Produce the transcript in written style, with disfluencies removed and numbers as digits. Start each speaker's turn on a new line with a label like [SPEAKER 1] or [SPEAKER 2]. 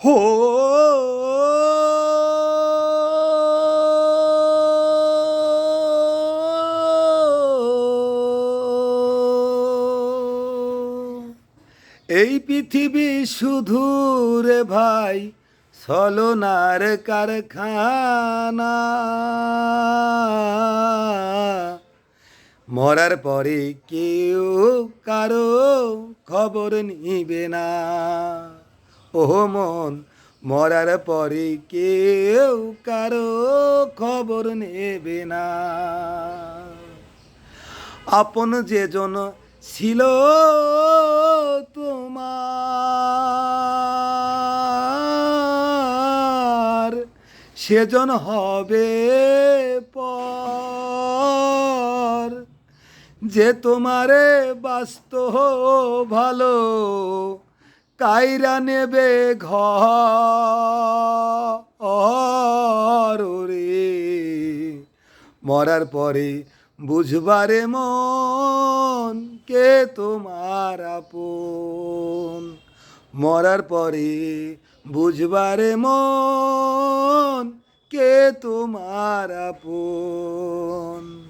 [SPEAKER 1] হো এই পৃথিবী শুধু রে ভাই ছলনার কারখানা। মরার পরে কেউ কারো খবর নিবে না। ওহো মন, মরার পরে কেউ কারো খবর নেবে না। আপন যেজন ছিল তোমার, সেজন হবে পর। যে তোমারে বাস্ত ভালো, কাইরা নেবে ঘর রে। মরার পরে বুঝবারে মন কে তোমার আপন। মরার পরে বুঝবারে মন কে তোমার আপন।